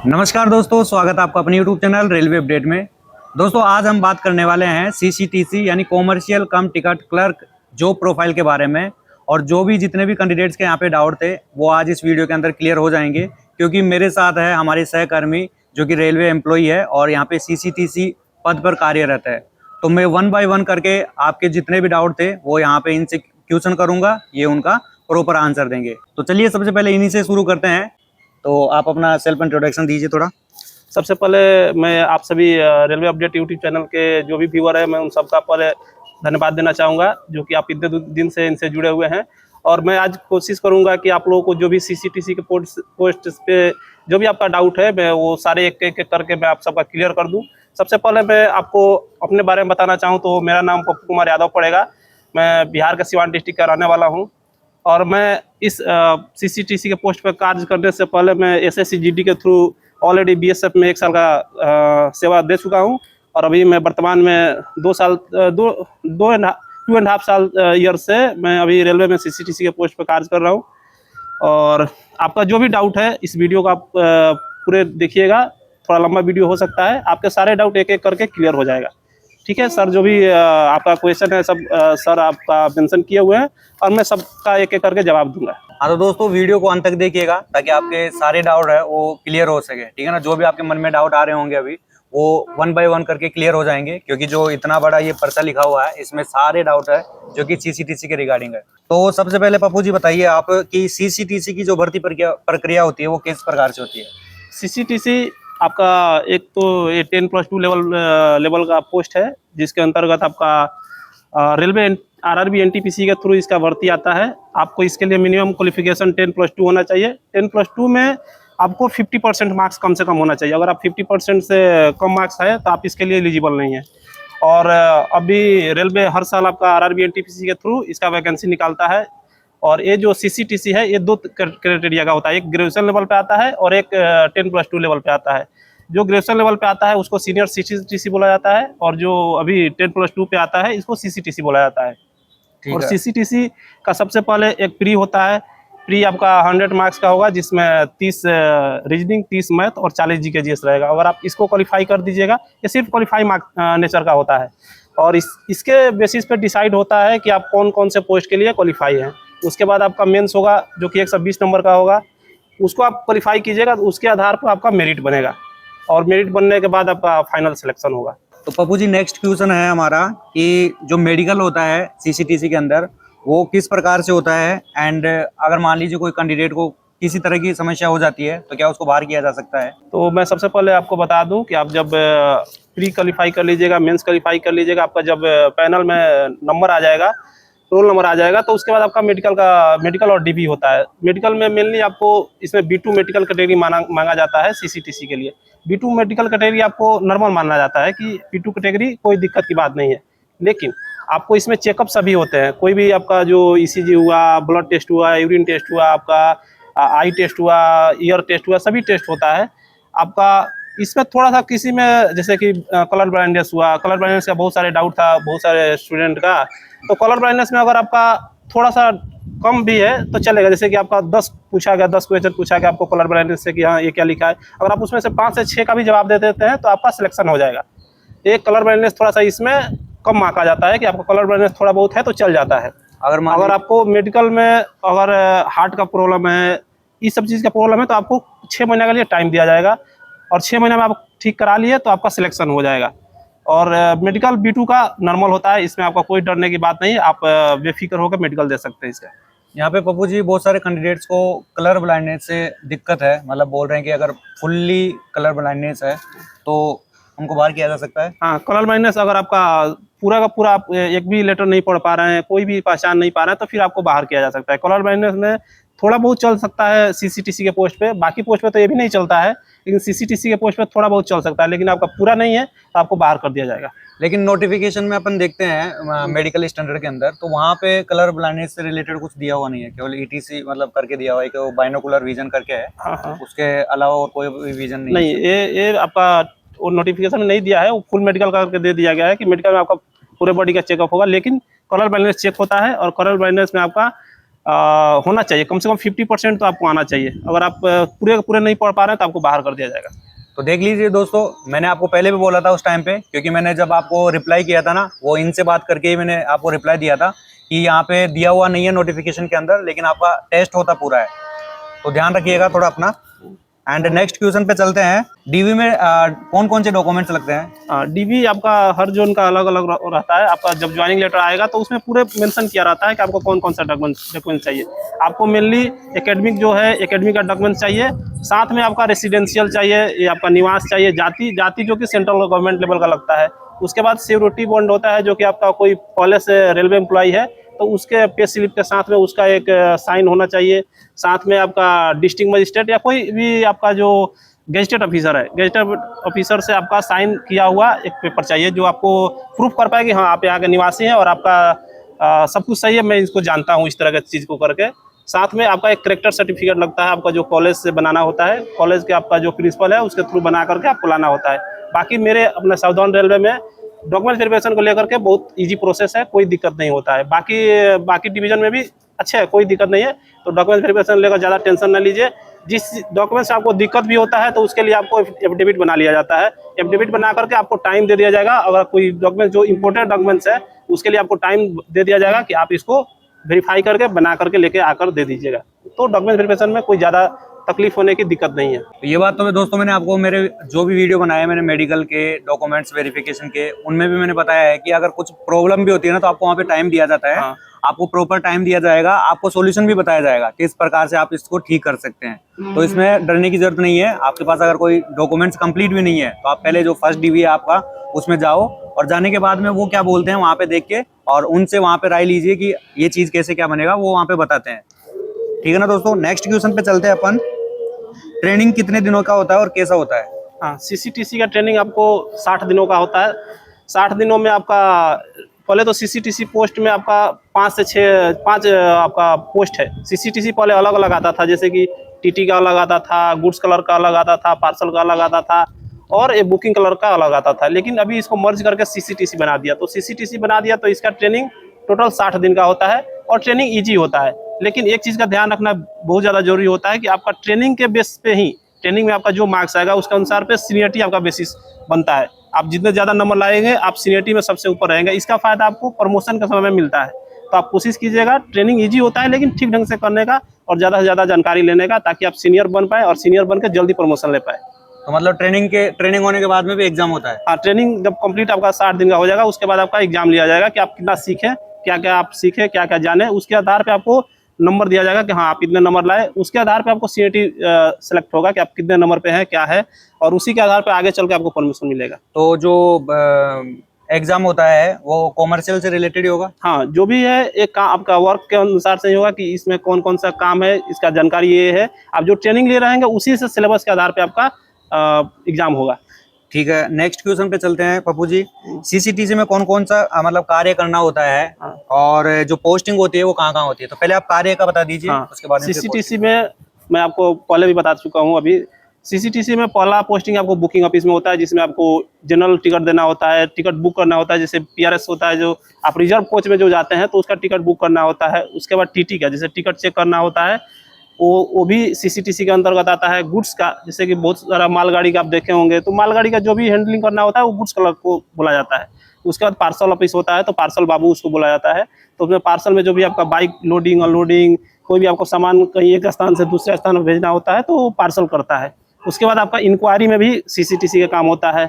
नमस्कार दोस्तों, स्वागत है आपका अपने YouTube चैनल रेलवे अपडेट में। दोस्तों आज हम बात करने वाले हैं CCTC यानी कॉमर्शियल कम टिकट क्लर्क जॉब प्रोफाइल के बारे में। और जो भी जितने भी कैंडिडेट्स के यहाँ पे डाउट थे वो आज इस वीडियो के अंदर क्लियर हो जाएंगे, क्योंकि मेरे साथ है हमारे सहकर्मी जो कि रेलवे एम्प्लॉई है और यहाँ पे CCTC पद पर कार्यरत है। तो मैं 1 बाय 1 करके आपके जितने भी डाउट थे वो यहाँ पे इनसे क्वेश्चन करूँगा, ये उनका प्रॉपर आंसर देंगे। तो चलिए सबसे पहले इन्हीं से शुरू करते हैं। तो आप अपना सेल्फ इंट्रोडक्शन दीजिए थोड़ा। सबसे पहले मैं आप सभी रेलवे अपडेट यूट्यूब चैनल के जो भी व्यूअर है, मैं उन सबका पहले धन्यवाद देना चाहूँगा जो कि आप इतने दिन से इनसे जुड़े हुए हैं। और मैं आज कोशिश करूँगा कि आप लोगों को जो भी CCTC के पोस्ट पे जो भी आपका डाउट है मैं वो सारे एक एक करके मैं आप सबका क्लियर कर दूँ। सबसे पहले मैं आपको अपने बारे में बताना चाहूँ तो मेरा नाम पप्पू कुमार यादव पड़ेगा। मैं बिहार के सिवान डिस्ट्रिक्ट का रहने वाला हूँ और मैं इस CCTC के पोस्ट पर कार्य करने से पहले मैं SSC GD के थ्रू ऑलरेडी BSF में 1 साल का सेवा दे चुका हूं। और अभी मैं वर्तमान में 2.5 साल ईयर से मैं अभी रेलवे में CCTC के पोस्ट पर कार्य कर रहा हूं। और आपका जो भी डाउट है इस वीडियो को आप पूरे देखिएगा, थोड़ा लंबा वीडियो हो सकता है, आपके सारे डाउट एक एक करके क्लियर हो जाएगा। ठीक है सर, जो भी आपका क्वेश्चन है सब सर आपका मेंशन किए हुए हैं और मैं सबका एक एक करके जवाब दूंगा। हाँ तो दोस्तों वीडियो को अंत तक देखिएगा ताकि आपके सारे डाउट है वो क्लियर हो सके, ठीक है ना। जो भी आपके मन में डाउट आ रहे होंगे अभी वो 1 बाय 1 करके क्लियर हो जाएंगे, क्योंकि जो इतना बड़ा ये पर्चा लिखा हुआ है इसमें सारे डाउट है जो कि CCTC के रिगार्डिंग है। तो सबसे पहले पप्पू जी बताइए आप कि CCTC की जो भर्ती प्रक्रिया होती है वो किस प्रकार से होती है। CCTC आपका एक तो ये 10+2 लेवल का पोस्ट है, जिसके अंतर्गत आपका रेलवे RRB NTPC के थ्रू इसका भर्ती आता है। आपको इसके लिए मिनिमम क्वालिफिकेशन 10+2 होना चाहिए। 10+2 में आपको 50% मार्क्स कम से कम होना चाहिए। अगर आप 50% से कम मार्क्स है तो आप इसके लिए एलिजिबल नहीं है। और अभी रेलवे हर साल आपका RRB NTPC के थ्रू इसका वैकेंसी निकालता है। और ये जो CCTC है ये 2 क्राइटेरिया का होता है, एक ग्रेजुएशन लेवल पे आता है और एक 10+2 लेवल पे आता है। जो ग्रेजुएशन लेवल पे आता है उसको सीनियर CCTC बोला जाता है और जो अभी 10+2 पे आता है इसको CCTC बोला जाता है। और CCTC का सबसे पहले एक प्री होता है। प्री आपका 100 मार्क्स का होगा, जिसमें 30 रीजनिंग, 30 मैथ और 40 GK/GS रहेगा। अगर आप इसको क्वालिफाई कर दीजिएगा, ये सिर्फ क्वालिफाई मार्क नेचर का होता है और इसके बेसिस पे डिसाइड होता है कि आप कौन कौन से पोस्ट के लिए क्वालिफाई हैं। उसके बाद आपका मेंस होगा जो कि 120 नंबर का होगा, उसको आप क्वालिफाई कीजिएगा तो उसके आधार पर आपका मेरिट बनेगा और मेरिट बनने के बाद आपका फाइनल सिलेक्शन होगा। तो पप्पू जी नेक्स्ट क्वेश्चन है हमारा कि जो मेडिकल होता है CCTC के अंदर वो किस प्रकार से होता है, एंड अगर मान लीजिए कोई कैंडिडेट को किसी तरह की समस्या हो जाती है तो क्या उसको बाहर किया जा सकता है। तो मैं सबसे पहले आपको बता दूं कि आप जब प्री क्वालिफाई कर लीजिएगा, मेंस क्वालिफाई कर लीजिएगा, आपका जब पैनल में नंबर आ जाएगा, रोल नंबर आ जाएगा, तो उसके बाद आपका मेडिकल और DB होता है। मेडिकल में मेनली आपको इसमें B2 मेडिकल कैटेगरी मांगा जाता है CCTC के लिए। B2 मेडिकल कैटेगरी आपको नॉर्मल माना जाता है कि B2 कैटेगरी कोई दिक्कत की बात नहीं है, लेकिन आपको इसमें चेकअप सभी होते हैं। कोई भी आपका जो ECG हुआ, ब्लड टेस्ट हुआ, यूरिन टेस्ट हुआ, आपका आई टेस्ट हुआ, ईयर टेस्ट हुआ, सभी टेस्ट होता है आपका। इसमें थोड़ा सा किसी में जैसे कि कलर ब्लाइंडनेस हुआ, कलर ब्लाइंडनेस का बहुत सारे डाउट था बहुत सारे स्टूडेंट का। तो कलर ब्लाइंडनेस में अगर आपका थोड़ा सा कम भी है तो चलेगा, जैसे कि आपका 10 पूछा गया, 10 क्वेश्चन पूछा गया आपको कलर ब्लाइंडनेस से कि हाँ ये क्या लिखा है, अगर आप उसमें से 5 से 6 का भी जवाब दे देते हैं तो आपका सिलेक्शन हो जाएगा। एक कलर ब्लाइंडनेस थोड़ा सा इसमें कम मार्क आ जाता है कि आपका कलर ब्लाइंडनेस थोड़ा बहुत है तो चल जाता है। अगर आपको मेडिकल में अगर हार्ट का प्रॉब्लम है, इस सब चीज़ का प्रॉब्लम है, तो आपको 6 महीने के लिए टाइम दिया जाएगा और 6 महीने में आप ठीक करा लिए तो आपका सिलेक्शन हो जाएगा। और मेडिकल B2 का नॉर्मल होता है, इसमें आपका कोई डरने की बात नहीं, आप बेफिक्र होकर मेडिकल दे सकते हैं इसका। यहाँ पे पप्पू जी बहुत सारे कैंडिडेट्स को कलर ब्लाइंडनेस से दिक्कत है, मतलब बोल रहे हैं कि अगर फुल्ली कलर ब्लाइंडनेस है तो उनको बाहर किया जा सकता है। हाँ, कलर ब्लाइंडनेस अगर आपका पूरा का पूरा आप एक भी लेटर नहीं पढ़ पा रहे हैं, कोई भी पहचान नहीं पा रहे हैं, तो फिर आपको बाहर किया जा सकता है। कलर ब्लाइंडनेस में थोड़ा बहुत चल सकता है CCTC के पोस्ट पे, बाकी पोस्ट पे तो ये भी नहीं चलता है, लेकिन CCTC के पोस्ट पे थोड़ा बहुत चल सकता है, लेकिन आपका पूरा नहीं है तो आपको बाहर कर दिया जाएगा। लेकिन नोटिफिकेशन में अपन देखते हैं मेडिकल स्टैंडर्ड के अंदर तो वहाँ पे कलर ब्लाइंडनेस से रिलेटेड कुछ दिया हुआ नहीं है, केवल ETC मतलब करके दिया हुआ है कि वो बाइनोकुलर विजन करके है। हाँ। उसके अलावा और कोई विजन नहीं, ये आपका वो नोटिफिकेशन में नहीं दिया है, वो फुल मेडिकल करके दे दिया गया है कि मेडिकल में आपका पूरे बॉडी का चेकअप होगा, लेकिन कलर ब्लाइंडनेस चेक होता है और कलर ब्लाइंडनेस में आपका होना चाहिए, कम से कम 50% तो आपको आना चाहिए। अगर आप पूरे पूरे नहीं पढ़ पा रहे हैं तो आपको बाहर कर दिया जाएगा। तो देख लीजिए दोस्तों, मैंने आपको पहले भी बोला था उस टाइम पे, क्योंकि मैंने जब आपको रिप्लाई किया था ना, वो इनसे बात करके ही मैंने आपको रिप्लाई दिया था कि यहाँ पे दिया हुआ नहीं है नोटिफिकेशन के अंदर, लेकिन आपका टेस्ट होता पूरा है, तो ध्यान रखिएगा थोड़ा अपना। एंड नेक्स्ट क्वेश्चन पे चलते हैं। डीवी में कौन कौन से डॉक्यूमेंट्स लगते हैं? डीवी आपका हर जोन का अलग अलग रहता है। आपका जब ज्वाइनिंग लेटर आएगा तो उसमें पूरे मेंशन किया रहता है कि आपको कौन कौन सा डॉक्यूमेंट चाहिए। आपको मेनली एकेडमिक जो है, एकेडमिक का डॉक्यूमेंट चाहिए, साथ में आपका रेसिडेंशियल चाहिए, ये आपका निवास चाहिए, जाति जो कि सेंट्रल गवर्नमेंट लेवल का लगता है। उसके बाद सिक्योरिटी बॉन्ड होता है, जो कि आपका कोई पहले से रेलवे एम्प्लॉय है तो उसके पे स्लिप के साथ में उसका एक साइन होना चाहिए। साथ में आपका डिस्ट्रिक्ट मजिस्ट्रेट या कोई भी आपका जो गेजेटेड ऑफिसर है, गेजेटेड ऑफिसर से आपका साइन किया हुआ एक पेपर चाहिए, जो आपको प्रूफ कर पाए कि हाँ आप यहाँ के निवासी हैं और आपका सब कुछ सही है, मैं इसको जानता हूँ इस तरह की चीज़ को करके। साथ में आपका एक करेक्टर सर्टिफिकेट लगता है, आपका जो कॉलेज से बनाना होता है, कॉलेज के आपका जो प्रिंसिपल है उसके थ्रू बना करके आपको लाना होता है। बाकी मेरे अपने साउदर्न रेलवे में डॉक्यूमेंट वेरिफिकेशन को लेकर के बहुत इजी प्रोसेस है, कोई दिक्कत नहीं होता है। बाकी डिवीजन में भी अच्छा है, कोई दिक्कत नहीं है। तो डॉक्यूमेंट वेरिफिकेशन लेकर ज़्यादा टेंशन ना लीजिए। जिस डॉक्यूमेंट से आपको दिक्कत भी होता है तो उसके लिए आपको एफिडेविट बना लिया जाता है। एफिडेविट बना करके आपको टाइम दे दिया जाएगा। अगर कोई डॉक्यूमेंट जो इंपॉर्टेंट डॉक्यूमेंट्स है उसके लिए आपको टाइम दे दिया जाएगा कि आप इसको वेरीफाई करके बना करके लेके आकर दे दीजिएगा। तो डॉक्यूमेंट वेरिफिकेशन में कोई ज़्यादा तकलीफ होने की दिक्कत नहीं है। तो ये बात तो दोस्तों मैंने आपको मेरे जो भी वीडियो बनाए मैंने मेडिकल के डॉक्यूमेंट्स वेरिफिकेशन के, उनमें भी मैंने बताया है कि अगर कुछ प्रॉब्लम भी होती है ना तो आपको वहाँ पे टाइम दिया जाता है। हाँ। आपको प्रॉपर टाइम दिया जाएगा, आपको सॉल्यूशन भी बताया जाएगा किस प्रकार से आप इसको ठीक कर सकते हैं। तो इसमें डरने की जरूरत नहीं है। आपके पास अगर कोई डॉक्यूमेंट्स कंप्लीट भी नहीं है तो आप पहले जो फर्स्ट डीवी है आपका उसमें जाओ, और जाने के बाद में वो क्या बोलते हैं वहाँ पे देख के और उनसे वहाँ पे राय लीजिए कि ये चीज़ कैसे क्या बनेगा, वो वहाँ पे बताते हैं। ठीक है ना दोस्तों। नेक्स्ट क्वेश्चन पे चलते हैं अपन। ट्रेनिंग कितने दिनों का होता है और कैसा होता है? हाँ, सीसीटीसी का ट्रेनिंग आपको 60 दिनों का होता है। 60 दिनों में आपका पहले तो सीसीटीसी पोस्ट में आपका 5 आपका पोस्ट है। सीसीटीसी पहले अलग अलग आता था, जैसे कि टीटी का अलग आता था, गुड्स कलर का अलग आता था, पार्सल का अलग आता था और एक बुकिंग कलर का अलग आता था। लेकिन अभी इसको मर्ज करके सीसीटीसी बना दिया। तो सीसीटीसी बना दिया तो इसका ट्रेनिंग टोटल 60 दिन का होता है और ट्रेनिंग ईजी होता है। लेकिन एक चीज़ का ध्यान रखना बहुत ज़्यादा जरूरी होता है कि आपका ट्रेनिंग के बेस पे ही, ट्रेनिंग में आपका जो मार्क्स आएगा उसके अनुसार पे सीनियरिटी आपका बेसिस बनता है। आप जितने ज़्यादा नंबर लाएंगे आप सीनियरिटी में सबसे ऊपर रहेंगे। इसका फायदा आपको प्रमोशन के समय में मिलता है। तो आप कोशिश कीजिएगा, ट्रेनिंग ईजी होता है लेकिन ठीक ढंग से करने का और ज़्यादा से ज़्यादा जानकारी लेने का, ताकि आप सीनियर बन पाए और सीनियर बन के जल्दी प्रमोशन ले पाए। तो मतलब ट्रेनिंग होने के बाद में भी एग्जाम होता है? हाँ, ट्रेनिंग जब कंप्लीट आपका 60 दिन का हो जाएगा उसके बाद आपका एग्जाम लिया जाएगा कि आप कितना सीखे, क्या क्या आप सीखे, क्या क्या जाने। उसके आधार पे आपको नंबर दिया जाएगा कि हाँ आप इतने नंबर लाए। उसके आधार पे आपको सीनियरिटी सेलेक्ट होगा कि आप कितने नंबर पे हैं, क्या है, और उसी के आधार पे आगे चल के आपको परमिशन मिलेगा। तो जो एग्जाम होता है वो कॉमर्शियल से रिलेटेड ही होगा? हाँ, जो भी है एक आपका वर्क के अनुसार से ही होगा कि इसमें कौन कौन सा काम है, इसका जानकारी ये है। आप जो ट्रेनिंग ले रहेंगे उसी से सिलेबस के आधार पे आपका एग्जाम होगा। ठीक है, नेक्स्ट क्वेश्चन पे चलते हैं पप्पू जी। सीसीटीसी में कौन कौन सा मतलब कार्य करना होता है? हाँ। और जो पोस्टिंग होती है वो कहाँ कहाँ होती है? तो पहले आप कार्य का बता दीजिए। हाँ, उसके बाद सीसीटीसी में मैं आपको पहले भी बता चुका हूँ। अभी सीसीटीसी में पहला पोस्टिंग आपको बुकिंग ऑफिस में होता है, जिसमें आपको जनरल टिकट देना होता है, टिकट बुक करना होता है। जैसे पीआरएस होता है, जो आप रिजर्व कोच में जो जाते हैं तो उसका टिकट बुक करना होता है। उसके बाद टीटी का जैसे टिकट चेक करना होता है, वो भी सीसीटीसी के अंतर्गत आता है। गुड्स का, जैसे कि बहुत सारा मालगाड़ी का आप देखे होंगे, तो मालगाड़ी का जो भी हैंडलिंग करना होता है वो गुड्स क्लर्क को बोला जाता है। उसके बाद पार्सल ऑफिस होता है, तो पार्सल बाबू उसको बोला जाता है। तो उसमें पार्सल में जो भी आपका बाइक लोडिंग अनलोडिंग, कोई भी आपको सामान कहीं एक स्थान से दूसरे स्थान में भेजना होता है तो वो पार्सल करता है। उसके बाद आपका इंक्वायरी में भी सीसीटीसी का काम होता है।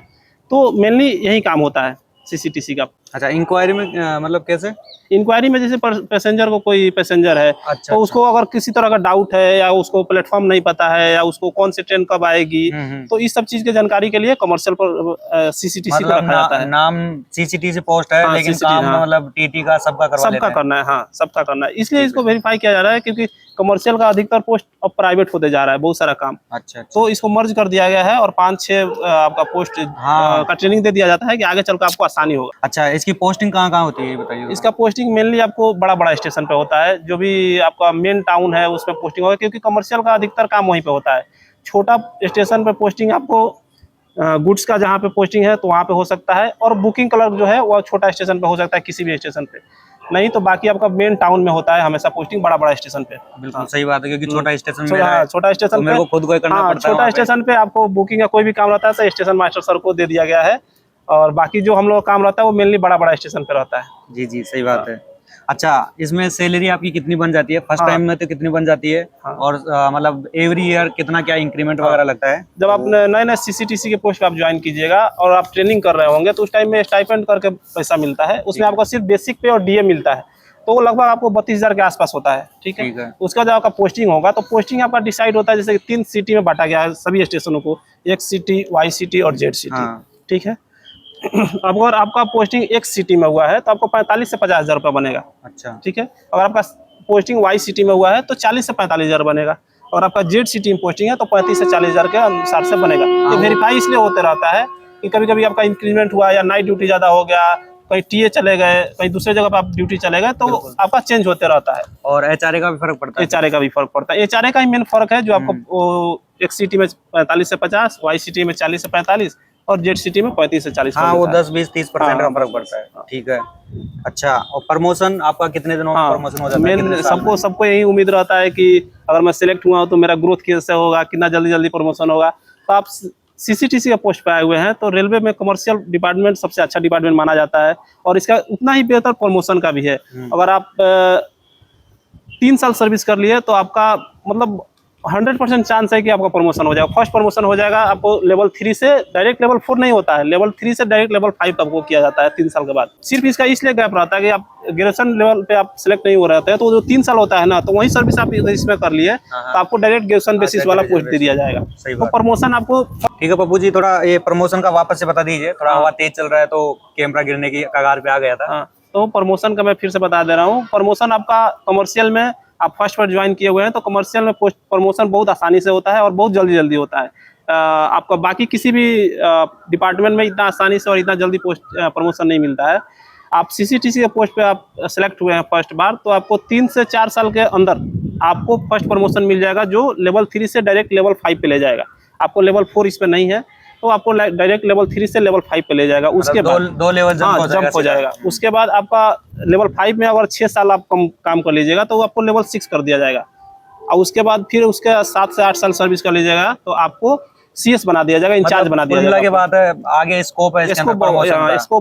तो मेनली यही काम होता है सीसीटीसी का। अच्छा, इंक्वायरी में मतलब कैसे? इंक्वायरी में जैसे पैसेंजर को, कोई पैसेंजर है तो उसको अगर किसी तरह का डाउट है या उसको प्लेटफॉर्म नहीं पता है या उसको कौन सी ट्रेन कब आएगी, तो इस सब चीज की जानकारी के लिए कमर्शियल पर सीसीटीसी को रखा जाता है। नाम सीसीटीसी पोस्ट है, लेकिन काम मतलब टीटी का सबका करना है। हाँ, सबका करना है। इसलिए इसको वेरीफाई किया जा रहा है क्योंकि कमर्शियल का अधिकतर पोस्ट अब प्राइवेट होते जा रहा है, बहुत सारा काम। अच्छा। तो इसको मर्ज कर दिया गया है और 5-6 आपका पोस्ट का ट्रेनिंग दे दिया जाता है कि आगे चलकर आपको आसानी होगा। अच्छा, इसकी पोस्टिंग कहाँ कहाँ होती है ये बताइए। इसका पोस्टिंग मेनली आपको बड़ा बड़ा स्टेशन पे होता है, जो भी आपका मेन टाउन है उसमें पोस्टिंग होगा, क्योंकि कमर्शियल का अधिकतर काम वहीं पे होता है। छोटा स्टेशन पे पोस्टिंग आपको गुड्स का जहाँ पे पोस्टिंग है तो वहाँ पे हो सकता है, और बुकिंग क्लर्क जो है वो छोटा स्टेशन पे हो सकता है, किसी भी स्टेशन पे। नहीं तो बाकी आपका मेन टाउन में होता है हमेशा पोस्टिंग, बड़ा बड़ा स्टेशन पे। बिल्कुल सही बात है, क्योंकि छोटा स्टेशन मेरा है, छोटा तो स्टेशन मेरे पे को खुद को ही करना हाँ, पड़ता है छोटा वहाँ पे। स्टेशन पे आपको बुकिंग का कोई भी काम रहता है तो स्टेशन मास्टर सर को दे दिया गया है, और बाकी जो हम लोग का काम रहता है वो मेनली बड़ा बड़ा स्टेशन पे रहता है। जी जी, सही बात है। अच्छा, इसमें सैलरी आपकी कितनी बन जाती है फर्स्ट हाँ। टाइम में, तो कितनी बन जाती है? हाँ। और मतलब एवरी ईयर कितना क्या इंक्रीमेंट वगैरह लगता है? जब आप नए नए सीसीटीसी के पोस्ट पे आप ज्वाइन कीजिएगा और आप ट्रेनिंग कर रहे होंगे तो उस टाइम में स्टाइपेंड करके पैसा मिलता है, उसमें आपका सिर्फ बेसिक पे और डीए मिलता है, तो वो लगभग आपको 32,000 के आसपास होता है। ठीक ठीक है। है। उसका जब आपका पोस्टिंग होगा तो पोस्टिंग आपका डिसाइड होता है, जैसे कि 3 सिटी में बांटा गया है सभी स्टेशनों को, एक्स सिटी, वाई सिटी और जेड सिटी। हाँ। ठीक है। अब अगर आपका पोस्टिंग एक सिटी में हुआ है तो आपको 45 से 50,000 रुपये बनेगा। अच्छा। ठीक है। अगर आपका पोस्टिंग वाई सिटी में हुआ है तो 40 से 45,000 बनेगा, और आपका जेड सिटी में पोस्टिंग है तो 35 से 40,000 के अनुसार से बनेगा। ये वेरीफाई इसलिए होते रहता है कि कभी कभी आपका इंक्रीमेंट हुआ या नाइट ड्यूटी ज़्यादा हो गया, कहीं टीए चले गए, कहीं दूसरे जगह पर आप ड्यूटी चले गए, तो आपका चेंज होते रहता है। और एचआरए का भी फर्क पड़ता है? एचआरए का भी फर्क पड़ता है। एचआरए का ही मेन फर्क है, जो आपको एक सिटी में 45 से 50, वाई सिटी में 40 से 45 और जेड सिटी में 35 से 40। हाँ, वो 10, 20, 30% का हाँ। फर्क पड़ता है। ठीक है। अच्छा, और प्रमोशन आपका कितने दिनों में प्रमोशन हो जाता है? मेन सबको यही उम्मीद रहता है कि अगर मैं सिलेक्ट हुआ हूँ तो मेरा ग्रोथ कैसे होगा, कितना जल्दी जल्दी प्रमोशन होगा। तो आप सीसीटीसी के पोस्ट पे आए हुए हैं तो रेलवे में कमर्शियल डिपार्टमेंट सबसे अच्छा डिपार्टमेंट माना जाता है, और इसका उतना ही बेहतर प्रमोशन का भी है। अगर आप 3 साल सर्विस कर लिए तो आपका मतलब 100% चांस है कि आपका प्रमोशन हो जाएगा। फर्स्ट प्रमोशन हो जाएगा आपको लेवल 3 से, डायरेक्ट लेवल 4 नहीं होता है, लेवल 3 से डायरेक्ट लेवल 5 आपको किया जाता है 3 साल के बाद। सिर्फ इसका इसलिए गैप रहता है कि आप ग्रेजुएशन लेवल पे आप सिलेक्ट नहीं हो रहे थे, तो जो 3 साल होता है ना, तो वही सर्विस आप इसमें कर लिए तो आपको डायरेक्ट ग्रेजुएशन बेसिस वाला पोस्ट दे दिया जाएगा। तो प्रमोशन आपको। ठीक है पप्पू जी, थोड़ा ये प्रमोशन का वापस से बता दीजिए, थोड़ा हवा तेज चल रहा है तो कैमरा गिरने की कगार पे आ गया था। तो प्रमोशन का मैं फिर से बता दे रहा हूँ। प्रमोशन आपका कमर्शियल में आप फर्स्ट पर ज्वाइन किए हुए हैं तो कमर्शियल में पोस्ट प्रमोशन बहुत आसानी से होता है और बहुत जल्दी जल्दी होता है। आपका बाकी किसी भी डिपार्टमेंट में इतना आसानी से और इतना जल्दी पोस्ट प्रमोशन नहीं मिलता है। आप सीसीटीसी के पोस्ट पे आप सेलेक्ट हुए हैं फर्स्ट बार, तो आपको 3 से 4 साल के अंदर आपको फर्स्ट प्रमोशन मिल जाएगा, जो लेवल 3 से डायरेक्ट लेवल 5 पे ले जाएगा। आपको लेवल 4 इस पे नहीं है, तो आपको डायरेक्ट लेवल 3 से लेवल 5 पे ले जाएगा। उसके बाद दो लेवल जंप हो जाएगा। उसके बाद आपका लेवल 5 में अगर 6 साल आप काम कर लीजिएगा तो आपको लेवल 6 कर दिया जाएगा, और उसके बाद फिर उसके 7 से 8 साल सर्विस कर लीजिएगा तो आपको सीएस बना दिया जाएगा, इंचार्ज बना दिया जाएगा। के बाद आगे स्कोप है, स्कोप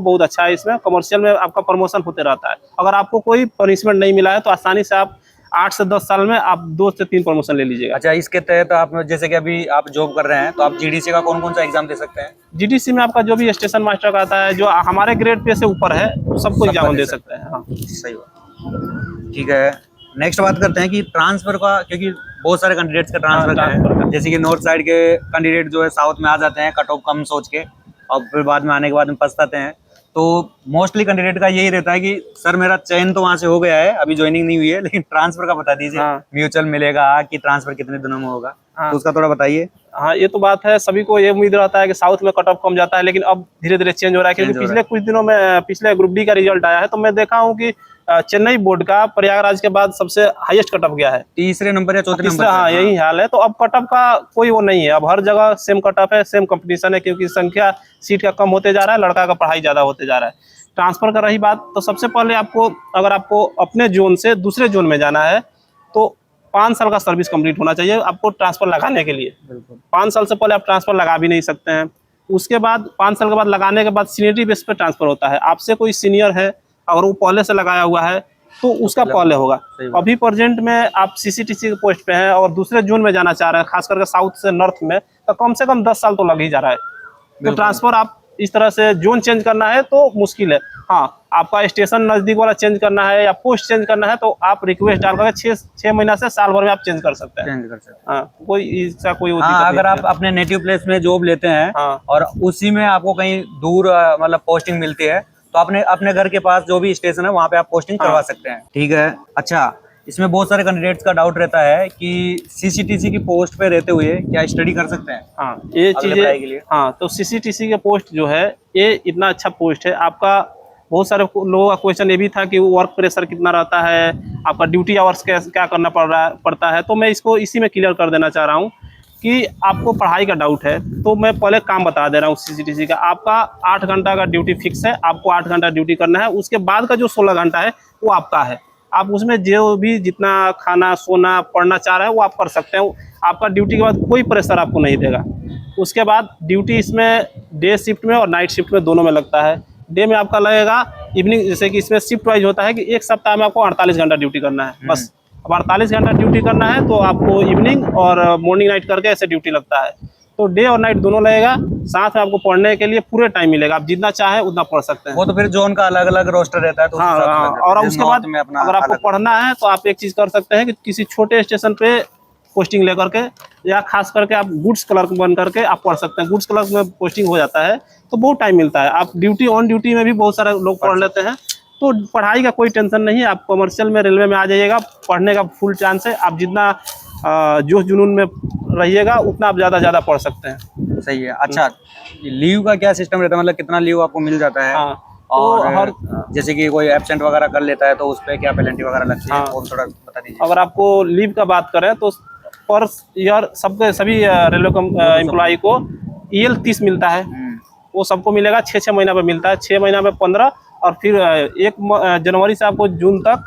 बहुत अच्छा है इसमें। कमर्शियल में आपका प्रमोशन होते रहता है। अगर आपको कोई पनिशमेंट नहीं मिला है तो आसानी से आप 8 से 10 साल में आप 2 से 3 प्रमोशन ले लीजिएगा। अच्छा, इसके तहत आप जैसे कि अभी आप जॉब कर रहे हैं तो आप जीडीसी का कौन कौन सा एग्जाम दे सकते हैं? जीडीसी में आपका जो भी स्टेशन मास्टर का आता है, जो हमारे ग्रेड पे से ऊपर है, सबको एग्जाम दे सकते हैं। हाँ, सही बात। ठीक है, नेक्स्ट बात करते हैं कि ट्रांसफर का, क्योंकि बहुत सारे कैंडिडेट्स का ट्रांसफर है। जैसे कि नॉर्थ साइड के कैंडिडेट जो है साउथ में आ जाते हैं कट ऑफ कम सोच के, और फिर बाद में आने के बाद में पछताते हैं। तो मोस्टली कैंडिडेट का यही रहता है कि सर मेरा चयन तो वहाँ से हो गया है, अभी ज्वाइनिंग नहीं हुई है, लेकिन ट्रांसफर का बता दीजिए। म्यूचुअल मिलेगा कि ट्रांसफर कितने दिनों में होगा? तो उसका थोड़ा बताइए। हाँ, ये तो बात है, सभी को ये उम्मीद रहता है कि साउथ में कट ऑफ कम जाता है, लेकिन अब धीरे धीरे चेंज हो रहा है। क्योंकि पिछले कुछ दिनों में पिछले ग्रुप डी का रिजल्ट आया है तो मैं देखा हूँ कि चेन्नई बोर्ड का प्रयागराज के बाद सबसे हाईएस्ट कट ऑफ गया है, 3रे नंबर या 4थे नंबर। हाँ, यही हाल है। तो अब कट ऑफ का कोई वो नहीं है, अब हर जगह सेम कट ऑफ है, सेम कंपटीशन है, क्योंकि संख्या सीट का कम होते जा रहा है, लड़का का पढ़ाई ज्यादा होते जा रहा है। ट्रांसफर का रही बात, तो सबसे पहले आपको, अगर आपको अपने जोन से दूसरे जोन में जाना है तो 5 साल का सर्विस कंप्लीट होना चाहिए आपको ट्रांसफर लगाने के लिए। 5 साल से पहले आप ट्रांसफर लगा भी नहीं सकते हैं। उसके बाद 5 साल के बाद लगाने के बाद सीनियरिटी बेस पे ट्रांसफर होता है। आपसे कोई सीनियर है, अगर वो पहले से लगाया हुआ है तो उसका पहले होगा। अभी प्रेजेंट में आप सीसीटीसी के पोस्ट पे हैं और दूसरे जोन में जाना चाह रहे हैं, खास करके साउथ से नॉर्थ में, तो कम से कम 10 साल तो लग ही जा रहा है। तो ट्रांसफर आप इस तरह से जोन चेंज करना है तो मुश्किल है। हाँ, आपका स्टेशन नजदीक वाला चेंज करना है या पोस्ट चेंज करना है तो आप रिक्वेस्ट डाल करके 6 महीना से साल भर में आप चेंज कर सकते हैं। हाँ, कोई इसका कोई अगर आप अपने नेटिव प्लेस में जॉब लेते हैं और उसी में आपको कहीं दूर मतलब पोस्टिंग मिलती है तो अपने घर के पास जो भी स्टेशन है वहाँ पे आप पोस्टिंग करवा सकते हैं। ठीक है। अच्छा, इसमें बहुत सारे कैंडिडेट्स का डाउट रहता है कि सीसीटीसी की पोस्ट पे रहते हुए क्या स्टडी कर सकते हैं? हाँ, ये चीजें। हाँ, तो सीसीटीसी के पोस्ट जो है ये इतना अच्छा पोस्ट है आपका। बहुत सारे लोगों का क्वेश्चन ये भी था कि वर्क प्रेशर कितना रहता है, आपका ड्यूटी आवर्स क्या करना पड़ता है, तो मैं इसको इसी में क्लियर कर देना चाह रहा हूँ कि आपको पढ़ाई का डाउट है तो मैं पहले काम बता दे रहा हूँ सीसीटीसी का। आपका 8 घंटा का ड्यूटी फिक्स है, आपको 8 घंटा ड्यूटी करना है। उसके बाद का जो 16 घंटा है वो आपका है। आप उसमें जो भी जितना खाना सोना पढ़ना चाह रहे हैं वो आप कर सकते हैं। आपका ड्यूटी के बाद कोई प्रेशर आपको नहीं देगा। उसके बाद ड्यूटी इसमें डे शिफ्ट में और नाइट शिफ्ट में दोनों में लगता है। डे में आपका लगेगा इवनिंग, जैसे कि इसमें शिफ्ट वाइज होता है कि एक सप्ताह में आपको 48 घंटा ड्यूटी करना है बस। अब 48 घंटा ड्यूटी करना है तो आपको इवनिंग और मॉर्निंग नाइट करके ऐसे ड्यूटी लगता है। तो डे और नाइट दोनों लगेगा। साथ में आपको पढ़ने के लिए पूरे टाइम मिलेगा, आप जितना चाहे उतना पढ़ सकते हैं। वो तो फिर जोन का अलग अलग रोस्टर रहता है तो हाँ हाँ। और उसके बाद अगर आपको पढ़ना है तो आप एक चीज़ कर सकते हैं कि किसी छोटे स्टेशन पे पोस्टिंग लेकर के या खास करके आप गुड्स क्लर्क बन करके आप पढ़ सकते हैं। गुड्स क्लर्क में पोस्टिंग हो जाता है तो बहुत टाइम मिलता है। आप ड्यूटी ऑन ड्यूटी में भी बहुत सारे लोग पढ़ लेते हैं, तो पढ़ाई का कोई टेंशन नहीं है। आप कमर्शियल में रेलवे में आ जाइएगा, पढ़ने का फुल चांस है। आप जितना जोश जुनून में रहिएगा उतना आप ज़्यादा पढ़ सकते हैं। सही है। अच्छा, लीव का क्या सिस्टम रहता है, मतलब कितना लीव आपको मिल जाता है? हाँ, और जैसे कि कोई एब्सेंट वगैरह कर लेता है तो उस पर क्या पेनल्टी वगैरह लगती है? वो थोड़ा बता दीजिए। अगर आपको लीव का बात करें तो पर ईयर सभी रेलवे एम्प्लॉई को EL 30 मिलता है। वो सबको मिलेगा, 6 महीना पे मिलता है। 6 महीना में 15 और फिर 1 जनवरी से आपको जून तक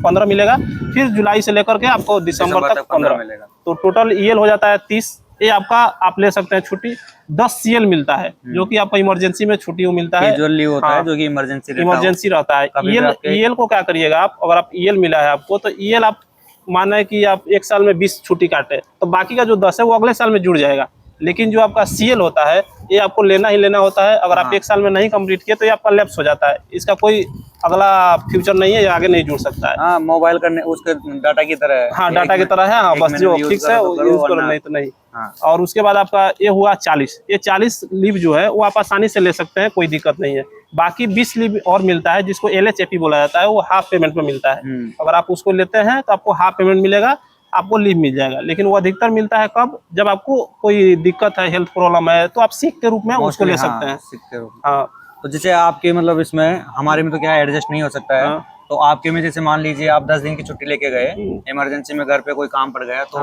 15 मिलेगा। फिर जुलाई से लेकर के आपको दिसंबर तक 15 मिलेगा। तो टोटल EL हो जाता है 30। ये आपका आप ले सकते हैं छुट्टी। 10 CL मिलता है जो कि आपको इमरजेंसी में छुट्टी मिलता है। जो लीव होता है जो कि इमरजेंसी रहता है। EL को क्या करिएगा आप, अगर आप EL मिला है आपको तो EL आप माना है कि आप 1 साल में 20 छुट्टी काटे तो बाकी का जो 10 है वो अगले साल में जुड़ जाएगा। लेकिन जो आपका CL होता है ये आपको लेना ही लेना होता है। अगर आप 1 साल में नहीं कंप्लीट किए तो ये आपका लैप्स हो जाता है। इसका कोई अगला फ्यूचर नहीं है, ये आगे नहीं जुड़ सकता है। हाँ, मोबाइल करने उसके डाटा की तरह है। हाँ, डाटा की तरह है। हाँ, बस जो फिक्स है वो यूज करो, नहीं तो नहीं। हाँ। और उसके बाद आपका ये हुआ 40। ये 40 लीव जो है वो आप आसानी से ले सकते हैं, कोई दिक्कत नहीं है। बाकी 20 लीव और मिलता है जिसको LHAP बोला जाता है, वो हाफ पेमेंट में मिलता है। अगर आप उसको लेते हैं तो आपको हाफ पेमेंट मिलेगा, आपको लीव मिल जाएगा। लेकिन वो अधिकतर मिलता है कब, जब आपको कोई दिक्कत है, हेल्थ प्रॉब्लम है, तो आप सिक के रूप में उसको ले सकते हैं। सिक के रूप में। हाँ, तो जैसे आपके मतलब इसमें हमारे में तो क्या एडजस्ट नहीं हो सकता है। हाँ। तो आपके में जैसे मान लीजिए आप 10 दिन की छुट्टी लेके गए, इमरजेंसी में घर पे कोई काम पड़ गया तो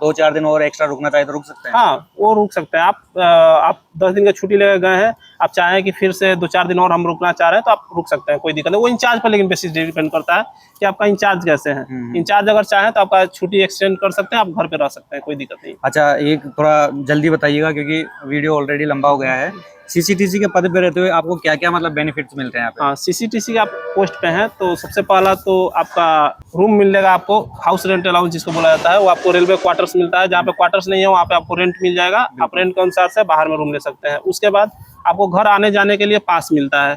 2-4 दिन और एक्स्ट्रा रुकना चाहिए तो रुक सकते हैं? हाँ, वो रुक सकते हैं। आप 10 दिन का छुट्टी लेकर गए हैं, आप चाहें कि फिर से 2-4 दिन और हम रुकना चाह रहे हैं तो आप रुक सकते हैं, कोई दिक्कत नहीं। वो इंचार्ज पर लेकिन बेसिस डिपेंड करता है कि आपका इंचार्ज कैसे है। इंचार्ज अगर चाहें तो आपका छुट्टी एक्सटेंड कर सकते हैं, आप घर पे रह सकते हैं, कोई दिक्कत नहीं। अच्छा, एक थोड़ा जल्दी बताइएगा क्योंकि वीडियो ऑलरेडी लंबा हो गया है। CCTC के पद पे रहते हुए आपको क्या क्या मतलब बेनिफिट्स मिलते हैं यहाँ पे? हाँ, CCTC का आप पोस्ट पे हैं तो सबसे पहला तो आपका रूम मिलेगा, आपको हाउस रेंट अलाउंस जिसको बोला जाता है, वो आपको रेलवे क्वार्टर्स मिलता है। जहाँ पे क्वार्टर्स नहीं है वहाँ पे आपको रेंट मिल जाएगा, आप रेंट के अनुसार से बाहर में रूम ले सकते हैं। उसके बाद आपको घर आने जाने के लिए पास मिलता है।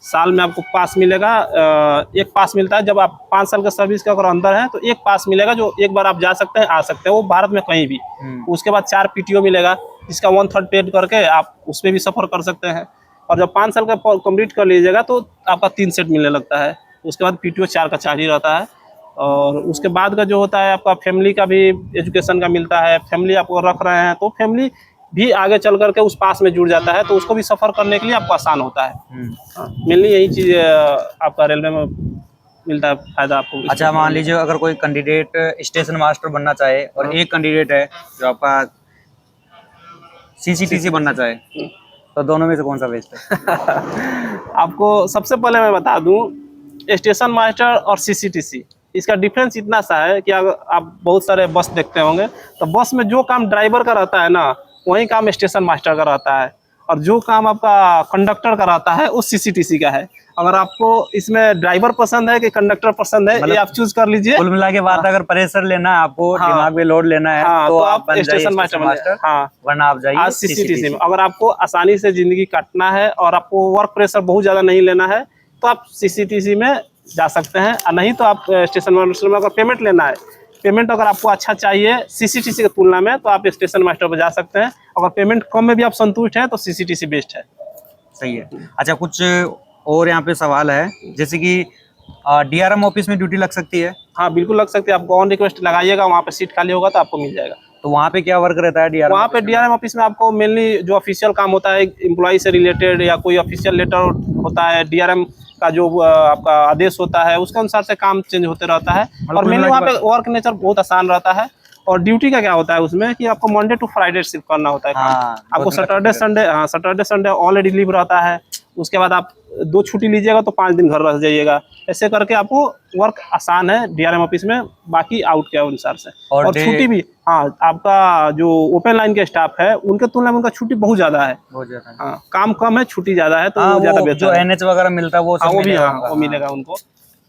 साल में आपको पास मिलेगा, एक पास मिलता है। जब आप 5 साल का सर्विस के अगर अंदर है तो एक पास मिलेगा जो एक बार आप जा सकते हैं, आ सकते हैं, वो भारत में कहीं भी। उसके बाद 4 PTO मिलेगा जिसका 1/3 पेड करके आप उसमें भी सफ़र कर सकते हैं। और जब 5 साल का कंप्लीट कर लीजिएगा तो आपका 3 सेट मिलने लगता है। उसके बाद PTO 4 का 4 ही रहता है। और उसके बाद का जो होता है आपका फैमिली का भी एजुकेशन का मिलता है। फैमिली आपको रख रहे हैं तो फैमिली भी आगे चल करके उस पास में जुड़ जाता है, तो उसको भी सफ़र करने के लिए आपको आसान होता है। मेनली यही चीज़ आपका रेलवे में मिलता है फायदा आपको। अच्छा, मान लीजिए अगर कोई कैंडिडेट स्टेशन मास्टर बनना चाहे और एक कैंडिडेट है जो आपका CCTC बनना चाहे, तो दोनों में से कौन सा बेस्ट है? आपको सबसे पहले मैं बता दूं, स्टेशन मास्टर और CCTC इसका डिफरेंस इतना सा है कि अगर आप बहुत सारे बस देखते होंगे तो बस में जो काम ड्राइवर का रहता है ना, वही काम स्टेशन मास्टर का रहता है। और जो काम आपका कंडक्टर का रहता है वो CCTC का है। अगर आपको इसमें ड्राइवर पसंद है कि कंडक्टर पसंद है, ये आप चूज कर लीजिए। कुल मिला के बात अगर प्रेशर लेना है आपको, दिमाग में लोड लेना है, तो आप स्टेशन मास्टर। हाँ, वरना आप जाइए CCTC में। अगर आपको आसानी से जिंदगी काटना है और आपको वर्क प्रेशर बहुत ज्यादा नहीं लेना है तो आप CCTC में जा सकते हैं। और नहीं तो आप स्टेशन मास्टर में अगर पेमेंट लेना है, पेमेंट अगर आपको अच्छा चाहिए CCTC की तुलना में, तो आप स्टेशन मास्टर पर जा सकते हैं। अगर पेमेंट कम में भी आप संतुष्ट हैं तो CCTC बेस्ट है। सही है। अच्छा, कुछ और यहाँ पे सवाल है, जैसे कि DRM ऑफिस में ड्यूटी लग सकती है? हाँ, बिल्कुल लग सकती है। आपको ऑन रिक्वेस्ट लगाइएगा, वहाँ पे सीट खाली होगा तो आपको मिल जाएगा। तो वहाँ पे क्या वर्क रहता है DRM? वहाँ पे DRM ऑफिस में आपको मेनली जो ऑफिशियल काम होता है, एम्प्लॉय से रिलेटेड या कोई ऑफिशियल लेटर होता है, DRM का जो आपका आदेश होता है उसके अनुसार से काम चेंज होते रहता है। और मेनली वहाँ पे वर्क नेचर बहुत आसान रहता है। और ड्यूटी का क्या होता है उसमें कि आपको मंडे टू फ्राइडे सिर्फ करना होता है काम। हाँ, आपको बहुत सैटरडे संडे, हाँ सैटरडे संडे ऑलरेडी लीव रहता है। उसके बाद आप 2 छुट्टी लीजिएगा तो 5 दिन घर रह जाइएगा। ऐसे करके आपको वर्क आसान है डीआरएम ऑफिस में, बाकी आउट के अनुसार से। और छुट्टी भी, हाँ आपका जो ओपन लाइन के स्टाफ है उनके तुलना में उनका छुट्टी बहुत ज्यादा है। बहुत ज्यादा है। हाँ, काम कम है, छुट्टी ज्यादा है, तो हाँ, वो ज्यादा वो बेहतर जो है। एनएच वगैरह मिलता है वो सब हाँ, वो भी, मिलेगा हाँ उनका, वो मिलेगा उनको।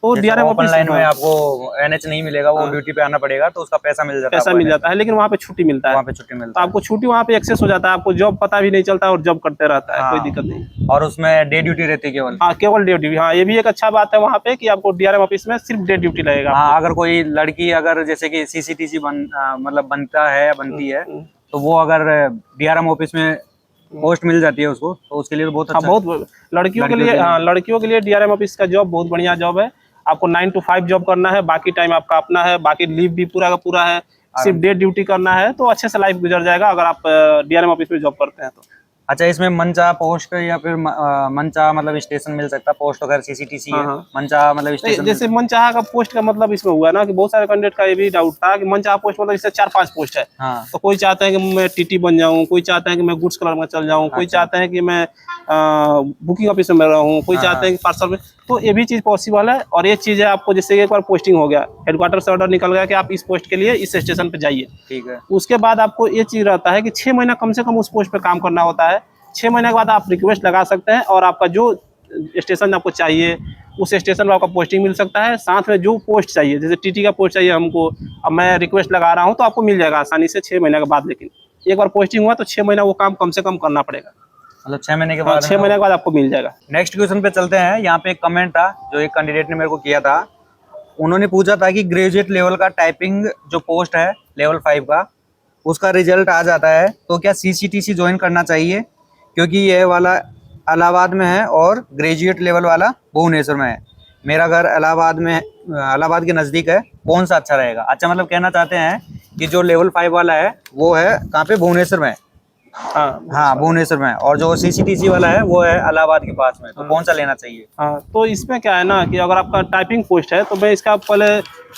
तो जैसे डीआरएम ओपन ऑफिस, लाइन में हाँ, आपको एनएच नहीं मिलेगा, वो हाँ, ड्यूटी पे आना पड़ेगा, तो उसका पैसा मिल जाता है पैसा आपको मिल NH जाता है, लेकिन वहाँ पे छुट्टी मिलता है। वहाँ पे छुट्टी तो मिलता है। आपको छुट्टी वहाँ पे एक्सेस हो जाता है, आपको जॉब पता भी नहीं चलता और जॉब करते रहता है, हाँ, कोई दिक्कत नहीं। और उसमें डे ड्यूटी रहती है केवल। हाँ, केवल डे ड्यूटी। हाँ, ये भी एक अच्छा बात है वहाँ पे कि आपको डीआरएम ऑफिस में सिर्फ डे ड्यूटी लगेगा। हाँ, अगर कोई लड़की अगर जैसे कि सीसीटीसी मतलब बनता है या बनती है, तो वो अगर डीआरएम ऑफिस में पोस्ट मिल जाती है उसको, तो उसके लिए तो बहुत हाँ, अच्छा है। बहुत लड़कियों के लिए, हाँ लड़कियों के लिए डीआरएम ऑफिस का जॉब बहुत बढ़िया जॉब है। आपको 9 to 5 जॉब करना है, बाकी टाइम आपका अपना है, बाकी लीव भी पूरा का पूरा है, सिर्फ डे ड्यूटी करना है, तो अच्छे से लाइफ गुजर जाएगा अगर आप डीआरएम ऑफिस में जॉब करते हैं तो। अच्छा, इसमें मनचाहा पोस्ट या फिर मनचाहा मतलब स्टेशन मिल सकता है पोस्ट, अगर सीसीटीसी है हाँ। मनचाहा मतलब नहीं, स्टेशन जैसे मनचाहा का पोस्ट का मतलब इसमें हुआ ना कि बहुत सारे कैंडिडेट का ये भी डाउट था कि मनचाहा पोस्ट मतलब इससे 4-5 पोस्ट है। हाँ, तो कोई चाहते हैं कि मैं टीटी बन जाऊं, कोई चाहते हैं कि मैं गुड्स कलर में चल जाऊं, कोई अच्छा। चाहते हैं कि मैं बुकिंग ऑफिस में रहूं, कोई चाहते हैं कि पार्सल में। तो ये भी चीज़ पॉसिबल है। और ये चीज़ है आपको, जैसे एक बार पोस्टिंग हो गया, हेडक्वार्टर से ऑर्डर निकल गया कि आप इस पोस्ट के लिए इस स्टेशन पे जाइए, ठीक है। उसके बाद आपको ये चीज़ रहता है कि 6 महीना कम से कम उस पोस्ट पे काम करना होता है। 6 महीने के बाद आप रिक्वेस्ट लगा सकते हैं और आपका जो स्टेशन आपको चाहिए उस स्टेशन में आपका पोस्टिंग मिल सकता है। साथ में जो पोस्ट चाहिए, जैसे टीटी का पोस्ट चाहिए हमको, अब मैं रिक्वेस्ट लगा रहा हूँ तो आपको मिल जाएगा आसानी से 6 महीने के बाद। लेकिन एक बार पोस्टिंग हुआ तो 6 महीना वो काम कम से कम करना पड़ेगा। मतलब 6 महीने के हाँ, बाद 6 महीने के बाद आपको मिल जाएगा। नेक्स्ट क्वेश्चन पे चलते हैं। यहाँ पे एक कमेंट था जो एक कैंडिडेट ने मेरे को किया था। उन्होंने पूछा था कि ग्रेजुएट लेवल का टाइपिंग जो पोस्ट है लेवल 5 का, उसका रिजल्ट आ जाता है तो क्या सीसीटीसी ज्वाइन करना चाहिए, क्योंकि यह वाला इलाहाबाद में है और ग्रेजुएट लेवल वाला भुवनेश्वर में है। मेरा घर इलाहाबाद के नज़दीक है, कौन सा अच्छा रहेगा। अच्छा, मतलब कहना चाहते हैं कि जो लेवल 5 वाला है वो है कहाँ पे, भुवनेश्वर में। हाँ, भुवनेश्वर में, और जो सीसीटीसी वाला है वो है इलाहाबाद के पास में, तो कौन सा लेना चाहिए। हाँ, तो इसमें क्या है ना कि अगर आपका टाइपिंग पोस्ट है तो मैं इसका पहले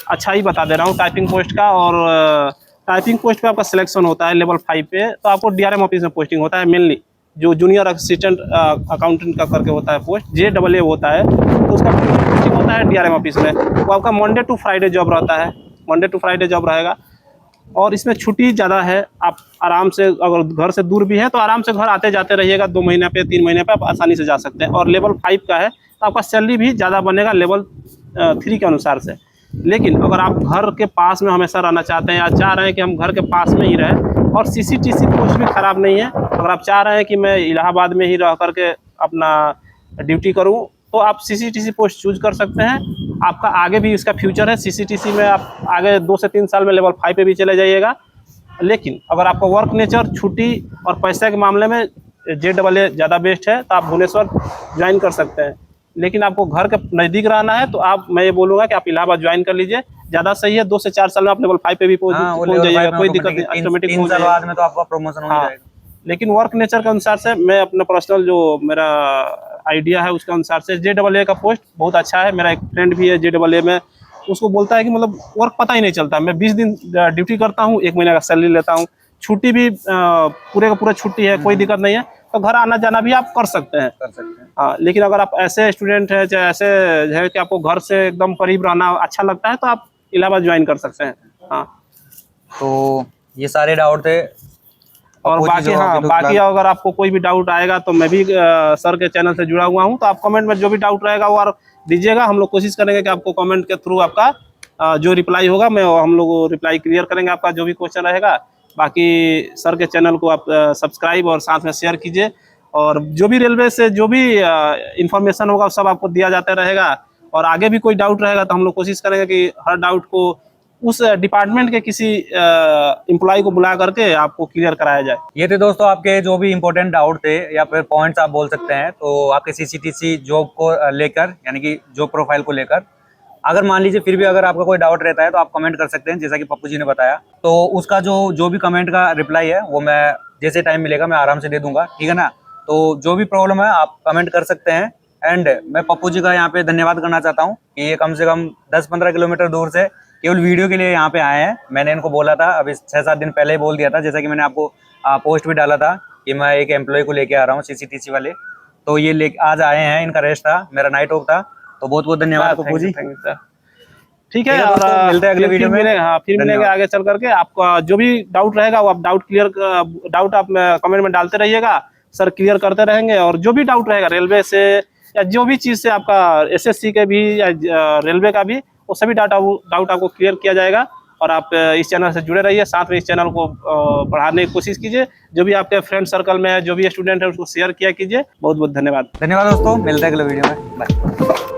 अच्छा ही बता दे रहा हूँ टाइपिंग पोस्ट का। और टाइपिंग पोस्ट पे आपका सिलेक्शन होता है लेवल 5 पे, तो आपको डीआरएम ऑफिस में पोस्टिंग होता है। मेनली जो जूनियर असिस्टेंट अकाउंटेंट का करके होता है पोस्ट, JAA होता है, तो उसका पोस्टिंग होता है डीआरएम ऑफिस में। वो आपका मंडे टू फ्राइडे जॉब रहता है, मंडे टू फ्राइडे जॉब रहेगा। और इसमें छुट्टी ज़्यादा है, आप आराम से, अगर घर से दूर भी है तो आराम से घर आते जाते रहिएगा, 2 महीने पे 3 महीने पे आप आसानी से जा सकते हैं। और लेवल 5 का है तो आपका सैलरी भी ज़्यादा बनेगा लेवल 3 के अनुसार से। लेकिन अगर आप घर के पास में हमेशा रहना चाहते हैं या चाह रहे हैं कि हम घर के पास में ही रहें, और सीसीटीसी पोस्ट भी ख़राब नहीं है, अगर आप चाह रहे हैं कि मैं इलाहाबाद में ही रह करके अपना ड्यूटी करूँ, तो आप सीसीटीसी पोस्ट चूज कर सकते हैं। आपका आगे भी इसका फ्यूचर है, सीसीटीसी में आप आगे 2 से 3 साल में लेवल 5 पे भी चले जाइएगा। लेकिन अगर आपका वर्क नेचर, छुट्टी और पैसे के मामले में JAA ज़्यादा बेस्ट है तो आप भुवनेश्वर ज्वाइन कर सकते हैं। लेकिन आपको घर के नज़दीक रहना है तो मैं ये बोलूँगा कि आप इलाहाबाद ज्वाइन कर लीजिए, ज़्यादा सही है। 2 से 4 साल में आप लेवल 5 पे भी पहुँच जाइएगा, कोई दिक्कत नहीं, ऑटोमेटिक 3 साल बाद में तो आपका प्रमोशन हो जाएगा। लेकिन वर्क नेचर के अनुसार से, मैं अपना पर्सनल जो मेरा आइडिया है उसके अनुसार से, JAA का पोस्ट बहुत अच्छा है। मेरा एक फ्रेंड भी है JAA में, उसको बोलता है कि मतलब वर्क पता ही नहीं चलता। मैं 20 दिन ड्यूटी करता हूँ, 1 महीने का सैलरी लेता हूँ, छुट्टी भी पूरे का पूरा छुट्टी है, कोई दिक्कत नहीं है, तो घर आना जाना भी आप कर सकते हैं। हाँ, लेकिन अगर आप ऐसे स्टूडेंट हैं, चाहे ऐसे है कि आपको घर से एकदम करीब रहना अच्छा लगता है, तो आप इलाहाबाद ज्वाइन कर सकते हैं। हाँ, तो ये सारे डाउट थे। और बाकी, हाँ बाकी अगर आपको कोई भी डाउट आएगा तो मैं भी सर के चैनल से जुड़ा हुआ हूँ, तो आप कमेंट में जो भी डाउट रहेगा वो दीजिएगा। हम लोग कोशिश करेंगे कि आपको कमेंट के थ्रू आपका जो रिप्लाई होगा, हम लोग रिप्लाई क्लियर करेंगे आपका जो भी क्वेश्चन रहेगा। बाकी सर के चैनल को आप सब्सक्राइब और साथ में शेयर कीजिए, और जो भी रेलवे से जो भी इंफॉर्मेशन होगा सब आपको दिया जाता रहेगा। और आगे भी कोई डाउट रहेगा तो हम लोग कोशिश करेंगे कि हर डाउट को उस डिपार्टमेंट के किसी एम्प्लॉय को बुला करके आपको क्लियर कराया जाए। ये थे दोस्तों आपके जो भी इम्पोर्टेंट डाउट थे या फिर पॉइंट्स आप बोल सकते हैं, तो आपके सीसीटीसी जॉब को लेकर, यानी कि जॉब प्रोफाइल को लेकर। अगर मान लीजिए फिर भी अगर आपका कोई डाउट रहता है तो आप कमेंट कर सकते हैं, जैसा कि पप्पू जी ने बताया। तो उसका जो भी कमेंट का रिप्लाई है वो मैं जैसे टाइम मिलेगा मैं आराम से दे दूंगा, ठीक है ना। तो जो भी प्रॉब्लम है आप कमेंट कर सकते हैं। एंड मैं पप्पू जी का यहाँ पे धन्यवाद करना चाहता हूँ कि ये कम से कम 10-15 किलोमीटर दूर से केवल वीडियो के लिए यहाँ पे आए हैं। मैंने इनको बोला था, अभी 6-7 दिन पहले ही बोल दिया था, जैसा कि मैंने आपको पोस्ट भी डाला था कि मैं एक एम्प्लॉय को लेके आ रहा हूँ CCTC वाले। तो ये ले आज आए हैं, इनका रेस्ट था, मेरा नाइट ऑफ था। तो बहुत बहुत धन्यवाद Pappu ji. Thank you sir. ठीक है, दोस्तों, और मिलते हैं अगले वीडियो में। हाँ, फिर मिलेंगे धन्यवाद। आगे चल करके। आपका जो भी डाउट रहेगा वो आप डाउट आप कमेंट में डालते रहिएगा, सर क्लियर करते रहेंगे। और जो भी डाउट रहेगा रेलवे से या जो भी चीज़ से आपका SSC के भी या रेलवे का भी, वो सभी डाउट आपको क्लियर किया जाएगा। और आप इस चैनल से जुड़े रहिए, साथ में इस चैनल को बढ़ाने की कोशिश कीजिए। जो भी आपके फ्रेंड सर्कल में जो भी स्टूडेंट है उसको शेयर किया कीजिए। बहुत बहुत धन्यवाद। धन्यवाद दोस्तों, मिलते हैं अगले वीडियो में। बाय।